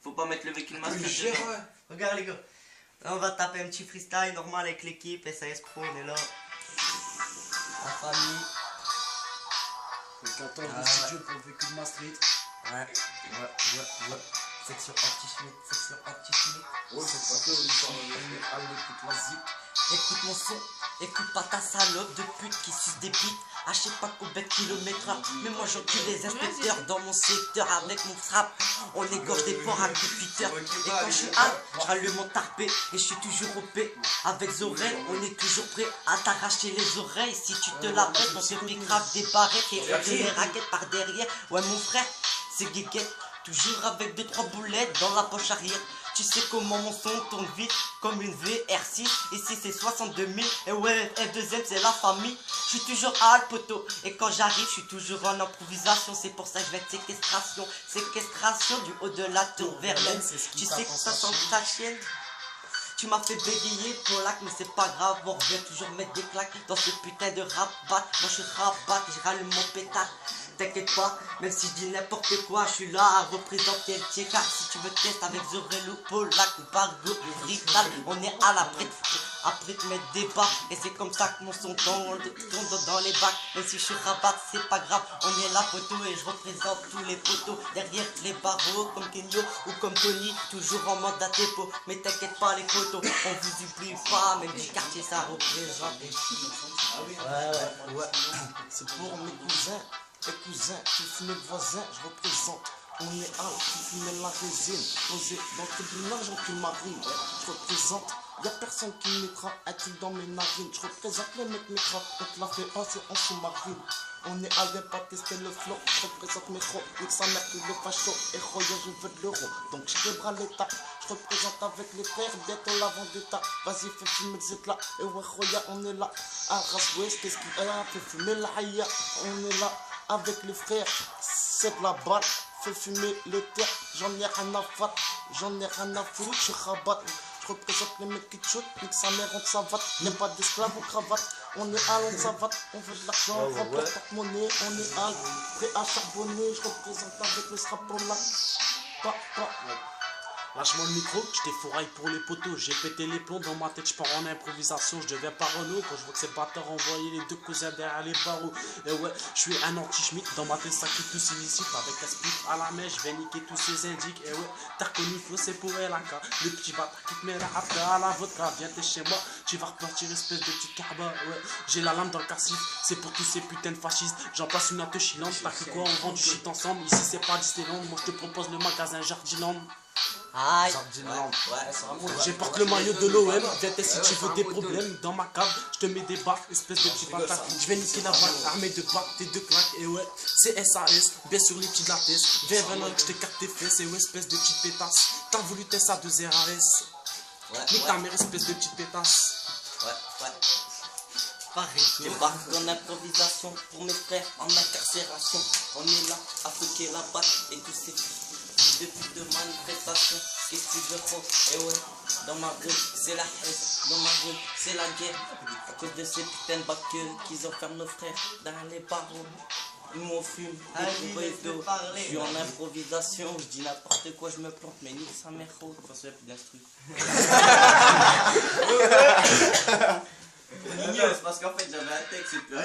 Faut pas mettre le véhicule masqué. Regarde les gars. Là, on va taper un petit freestyle normal avec l'équipe. SAS Crew, on est là. La famille. Faut qu'attendre le studio pour le véhicule Street. Ouais. Section anti-schmidt, section anti-schmidt. Ouais, c'est pas que allez, écoute, vas-y. Écoute mon son, écoute pas ta salope de pute qui suce des pites. Ah, je sais pas combien de kilomètres heure, mais moi j'encule les inspecteurs dans mon secteur avec mon strap. On égorge des porcs à coups de cutter. Et quand je suis hâte, je rallume mon tarpé et je suis toujours OP. Avec Zorel, on est toujours prêt à t'arracher les oreilles. Si tu te la pètes, on se fait grave des barrettes et on te les raquettes par derrière. Ouais, mon frère, c'est guéguette. Toujours avec 2-3 boulettes dans la poche arrière. Tu sais comment mon son tourne vite comme une VR6. Ici c'est 62 000. Et ouais, F2M c'est la famille. Je suis toujours à le poteau. Et quand j'arrive, je suis toujours en improvisation. C'est pour ça que je vais être séquestration. Séquestration du haut de la tour Verlaine. Tu sais que ça sent ta chienne. Tu m'as fait bégayer pour l'acte, mais c'est pas grave, on revient toujours mettre des claques dans ce putain de rabat. Moi je suis rabat, je rallume mon pétard. T'inquiète pas, même si je dis n'importe quoi, je suis là à représenter le TK. Si tu veux tester avec Zorello, Polak ou Bargo, Rital, on est à l'abri. Après te mettre des bas, et c'est comme ça que mon son tombe dans les bacs. Même si je suis rabat, c'est pas grave, on est là poteau et je représente tous les poteaux. Derrière les barreaux, comme Kenyo ou comme Tony, toujours en mode à dépôt. Mais t'inquiète pas les poteaux, on vous oublie pas, même du quartier ça représente. Ouais. C'est pour mes cousins. Les cousins, qui fument le voisin, je représente. On est à qui fume la résine. Posé dans le tribunal, j'encule ma rime. Je représente, y'a personne qui me mettra un truc dans mes narines. Je représente les mecs, mes crapes, on te la fait passer en sous-marine. On est à pas tester le flow. Je représente mes crocs, nique sa mère, tout le facho. Et Roya, je veux de l'euro. Donc je québra l'état. Je représente avec les frères, bientôt la vendetta. Vas-y, fais fumer le zétla. Et ouais, Roya, on est là. À Ras-Ouest, qu'est-ce qu'il y a? Fais fumer la haïa. On est là. Avec les frères, c'est de la balle, fais fumer les terres, j'en ai rien à foutre, je suis rabat, je représente les mecs qui te shootent, nique sa mère on te savate, n'est pas d'esclaves ou cravate, on est à on savate, on veut de l'argent, on remporte porte-monnaie, on est à prêt à charbonner, je représente avec le strapon là, Lâche-moi le micro, je t'effouraille pour les poteaux. J'ai pété les plombs dans ma tête, je pars en improvisation. Je deviens parano quand je vois que ces bâtards envoyaient les deux cousins derrière les barreaux. Et ouais, je suis un anti-schmidt, dans ma tête ça crie tous illicite. Avec un split à la main, je vais niquer tous ces indiques. Et ouais, t'as reconnu Flo, c'est pour LAK. Le petit bâtard qui te met la après à la vodka. Viens t'es chez moi, tu vas repartir espèce de petit carba. Ouais, j'ai la lame dans le cassif, c'est pour tous ces putains de fascistes. J'en passe une hâte chillante, t'as cru quoi, on vend du shit ensemble. Ici c'est pas Disneyland, moi je te propose le magasin Jardiland. Aïe. J'ai porte le maillot de l'OM, viens si tu veux des problèmes dans ma cave, je te mets des baffes, espèce de petit bâtard. Je vais niquer la vague, armée de bacs, tes deux claques, et ouais, c'est SAS, bien sûr les petits de la tête. Viens venir que je t'écarte tes fesses, et ouais, espèce de petite pétasse. T'as voulu tester ça de RAS. Nique ta mère, espèce de petite pétasse. Pareil, Débarque en improvisation pour mes frères en incarcération. On est là à fouquer la batte et tous ces depuis de manifestation. Qu'est-ce que tu veux faire? Et ouais, dans ma rue c'est la haine, dans ma rue c'est la guerre. À cause de ces putains de bacs qu'ils enferment nos frères dans les barreaux. Ils m'en fument, je suis en improvisation, je dis n'importe quoi, je me plante, mais nique sa mère, enfin c'est plus d'instru. C'est parce qu'en fait j'avais un texte et puis